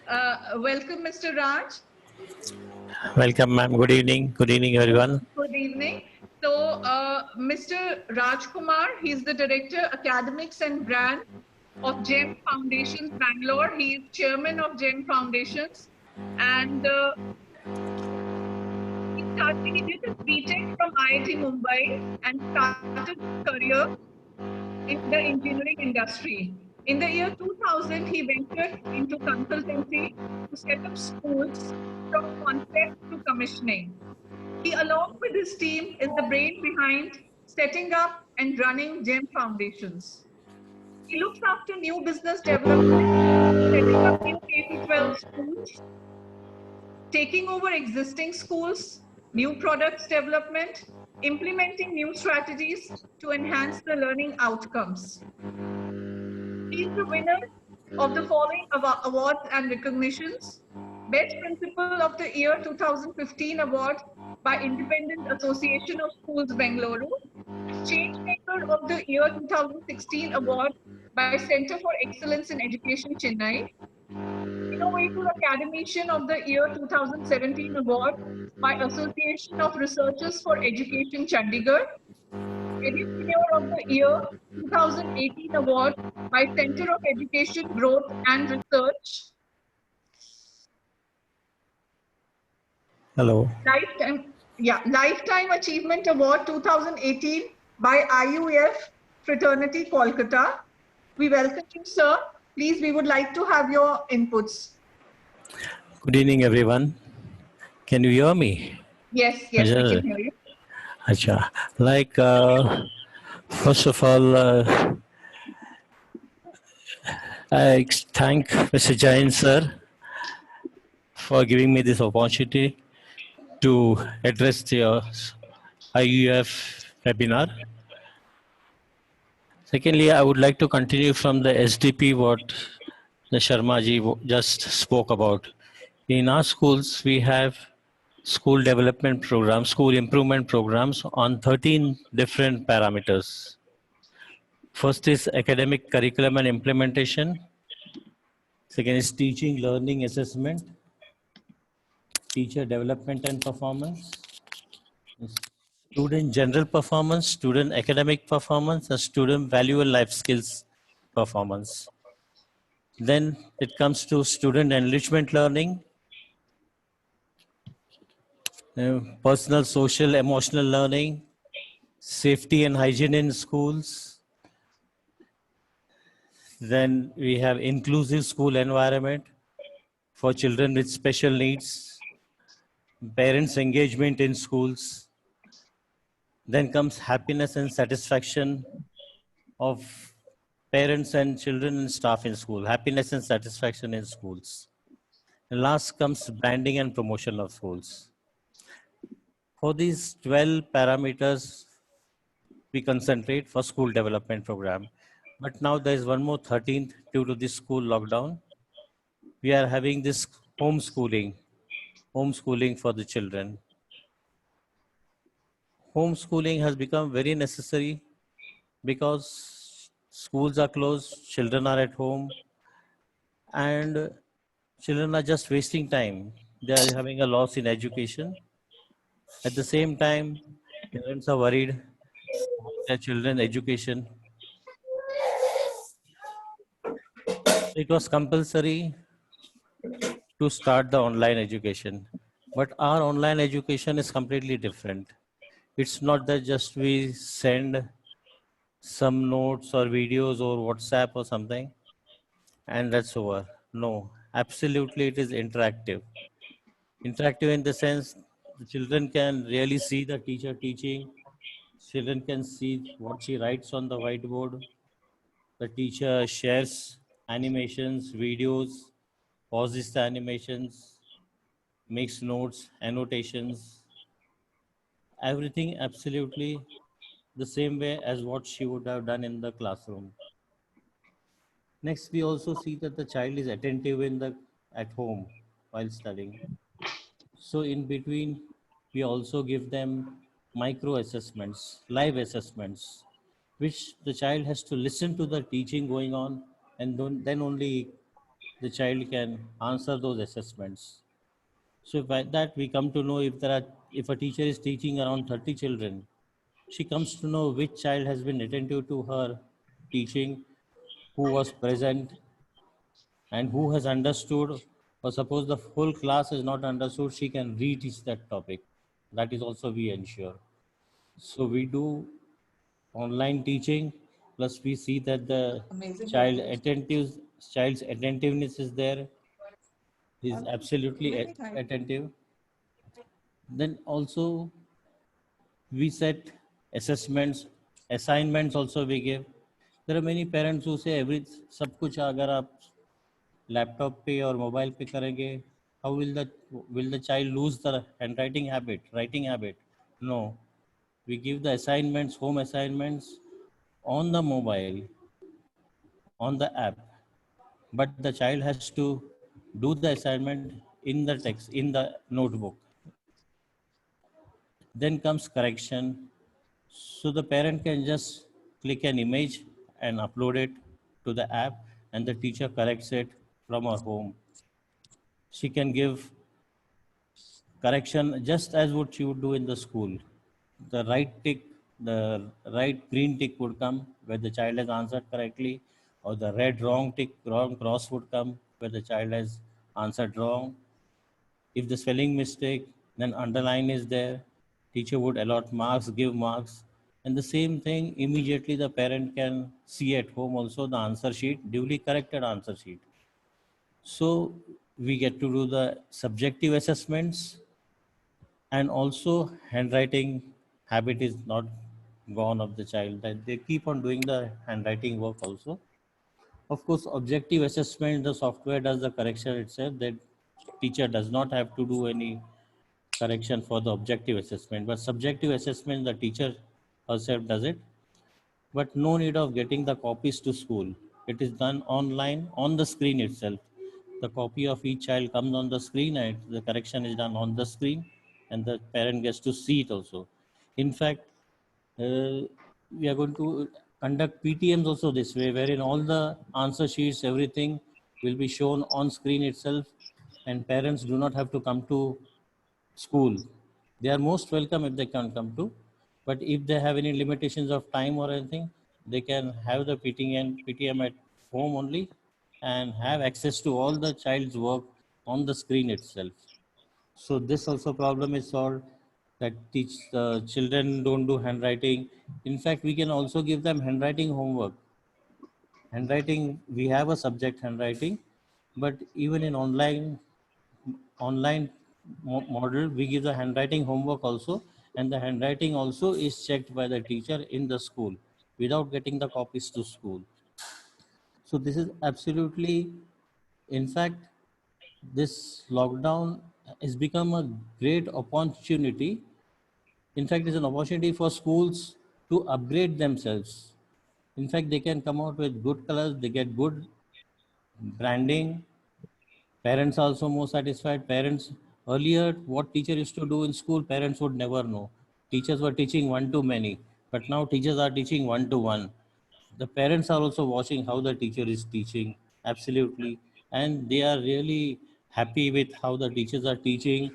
Welcome, Mr. Raj. Welcome, ma'am. Good evening. Good evening, everyone. Good evening. So, Mr. Raj Kumar, he's the Director, Academics and Brand of GEM Foundations, Bangalore. He is Chairman of GEM Foundations. And he did his BTech from IIT Mumbai and started his career in the engineering industry. In the year 2000, he ventured into consultancy to set up schools from concept to commissioning. He, along with his team, is the brain behind setting up and running GEM Foundations. He looks after new business development, setting up new K-12 schools, taking over existing schools, new products development, implementing new strategies to enhance the learning outcomes. He is the winner of the following awards and recognitions. Best Principal of the Year 2015 award by Independent Association of Schools Bengaluru. Changemaker of the Year 2016 award by Center for Excellence in Education Chennai. Innovative Academician of the Year 2017 award by Association of Researchers for Education Chandigarh. Educator of the Year 2018 award by Center of Education Growth and Research. Hello. Lifetime Achievement Award 2018 by IUF Fraternity Kolkata. We welcome you, sir. Please, we would like to have your inputs. Good evening, everyone. Can you hear me? Yes, we can hear you. Acha. First of all, I thank Mr. Jain, sir, for giving me this opportunity to address the IUF webinar. Secondly, I would like to continue from the SDP what the Sharma ji just spoke about. In our schools, we have school development programs, school improvement programs on 13 different parameters. First is academic curriculum and implementation. Second is teaching, learning, assessment, teacher development and performance, student general performance, student academic performance, and student value and life skills performance. Then it comes to student enrichment learning, personal, social, emotional learning, safety and hygiene in schools. Then we have inclusive school environment for children with special needs, parents' engagement in schools. Then comes happiness and satisfaction of parents and children and staff in school, happiness and satisfaction in schools. And last comes branding and promotion of schools. For these 12 parameters, we concentrate for school development program. But now there is one more 13th due to this school lockdown. We are having this homeschooling for the children. Homeschooling has become very necessary because schools are closed, children are at home, and children are just wasting time. They are having a loss in education. At the same time, parents are worried about their children's education. It was compulsory to start the online education, but our online education is completely different. It's not that just we send some notes or videos or WhatsApp or something and that's over. No, absolutely it is interactive. Interactive in the sense the children can really see the teacher teaching. Children can see what she writes on the whiteboard. The teacher shares animations, videos, pauses the animations, makes notes, annotations, everything absolutely the same way as what she would have done in the classroom. Next, we also see that the child is attentive at home while studying. So in between, we also give them micro assessments, live assessments, which the child has to listen to the teaching going on and then only the child can answer those assessments. So by that we come to know if a teacher is teaching around 30 children, she comes to know which child has been attentive to her teaching, who was present, and who has understood. Or suppose the whole class is not understood, she can reteach that topic. That is also we ensure. So we do online teaching, plus we see that the Amazing child collaboration. attentive child's attentiveness is there, is absolutely Many thanks. attentive. Then also we set assessments, assignments also we give. There are many parents who say every सब कुछ अगर आप laptop पे और mobile पे करेंगे, how will the child lose the handwriting habit, writing habit? No, we give the assignments, home assignments on the mobile, on the app, but the child has to do the assignment in the text, in the notebook. Then comes correction. So the parent can just click an image and upload it to the app, and the teacher corrects it from her home. She can give correction just as what she would do in the school. The right tick, the right green tick would come where the child has answered correctly, or the red wrong tick, wrong cross would come where the child has answered wrong. If the spelling mistake, then underline is there. Teacher would allot marks, give marks. And the same thing, immediately the parent can see at home also the answer sheet, duly corrected answer sheet. So we get to do the subjective assessments, and also handwriting habit is not gone of the child. That they keep on doing the handwriting work also. Of course, objective assessment, the software does the correction itself. That teacher does not have to do any correction for the objective assessment, but subjective assessment, the teacher herself does it. But no need of getting the copies to school. It is done online on the screen itself. The copy of each child comes on the screen, and the correction is done on the screen, and the parent gets to see it also. In fact, we are going to conduct PTMs also this way, wherein all the answer sheets, everything will be shown on screen itself, and parents do not have to come to school. They are most welcome if they can come to, but if they have any limitations of time or anything, they can have the PTM at home only, and have access to all the child's work on the screen itself. So this also problem is solved, that teach the children don't do handwriting. In fact, we can also give them handwriting homework. Handwriting, we have a subject handwriting, but even in online model, we give the handwriting homework also, and the handwriting also is checked by the teacher in the school without getting the copies to school. So this is absolutely, in fact, this lockdown has become a great opportunity. In fact, it's an opportunity for schools to upgrade themselves. In fact, they can come out with good colors, they get good branding. Parents are also more satisfied. Parents, earlier, what teacher used to do in school, parents would never know. Teachers were teaching one to many, but now teachers are teaching one to one. The parents are also watching how the teacher is teaching, absolutely, and they are really happy with how the teachers are teaching,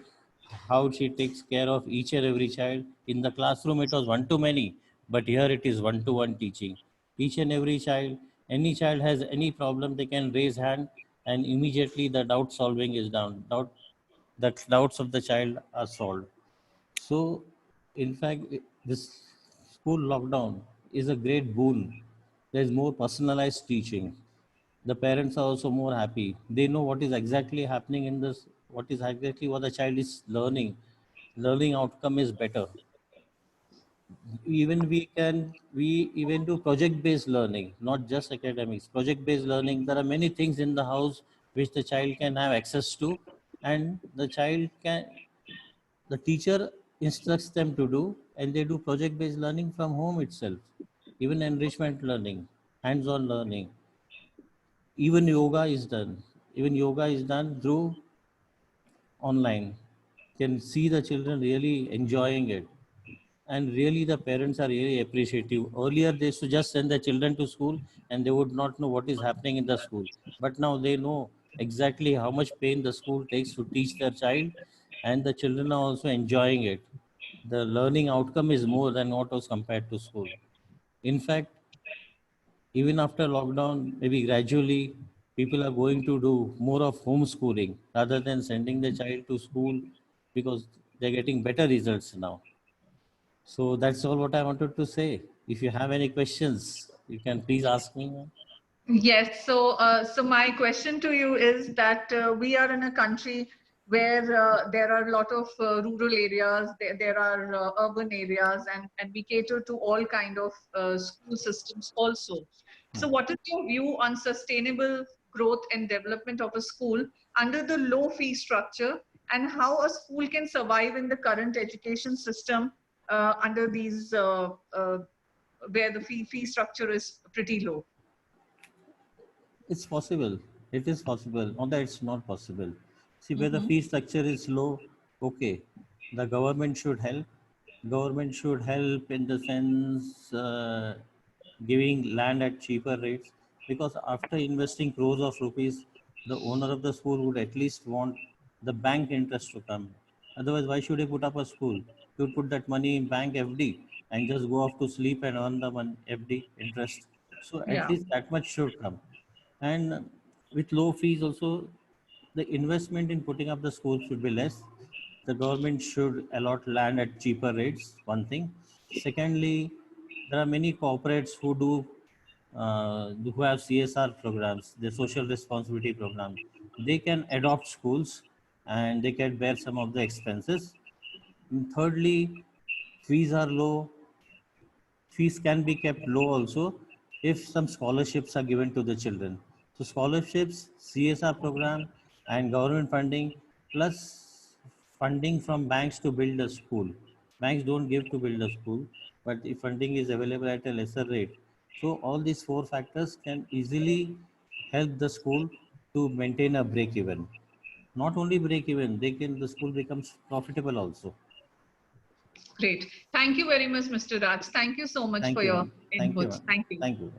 how she takes care of each and every child. In the classroom, it was one to many, but here it is one to one teaching. Each and every child, any child has any problem, they can raise hand, and immediately the doubt solving is done. The doubts of the child are solved. So, in fact, this school lockdown is a great boon. There's more personalized teaching. The parents are also more happy. They know what is exactly happening in this, what is exactly what the child is learning. Learning outcome is better. We even do project based learning, not just academics. Project based learning, there are many things in the house which the child can have access to, and the teacher instructs them to do, and they do project based learning from home itself. Even enrichment learning, hands on learning, even yoga is done. Even yoga is done through online. Can see the children really enjoying it, and really the parents are really appreciative. Earlier they used to just send their children to school, and they would not know what is happening in the school, but now they know exactly how much pain the school takes to teach their child, and the children are also enjoying it. The learning outcome is more than what was compared to school. In fact, even after lockdown, maybe gradually people are going to do more of homeschooling rather than sending the child to school because they're getting better results now. So that's all what I wanted to say. If you have any questions, you can please ask me. Yes. So my question to you is that we are in a country where there are a lot of rural areas, there are urban areas, and we cater to all kind of school systems also. So, what is your view on sustainable growth and development of a school under the low fee structure, and how a school can survive in the current education system under these where the fee structure is pretty low? It's possible. It is possible. Not that it's not possible. See, where the Mhm. fee structure is low, okay, the government should help. Government should help in the sense giving land at cheaper rates, because after investing crores of rupees, the owner of the school would at least want the bank interest to come. Otherwise, why should he put up a school? He would put that money in bank FD and just go off to sleep and earn the FD interest. So at Yeah. least that much should come. And with low fees also, the investment in putting up the schools should be less. The government should allot land at cheaper rates, one thing. Secondly, there are many corporates who have CSR programs, the social responsibility program. They can adopt schools and they can bear some of the expenses. And thirdly, fees are low. Fees can be kept low also if some scholarships are given to the children. So scholarships, CSR program, and government funding, plus funding from banks to build a school. Banks don't give to build a school, but the funding is available at a lesser rate. So all these four factors can easily help the school to maintain a break even. Not only break even, the school becomes profitable also. Great. Thank you very much, Mr. Raj. Thank you so much Thank for you, your ma'am. Thank you, inputs. ma'am. Thank you. Thank you.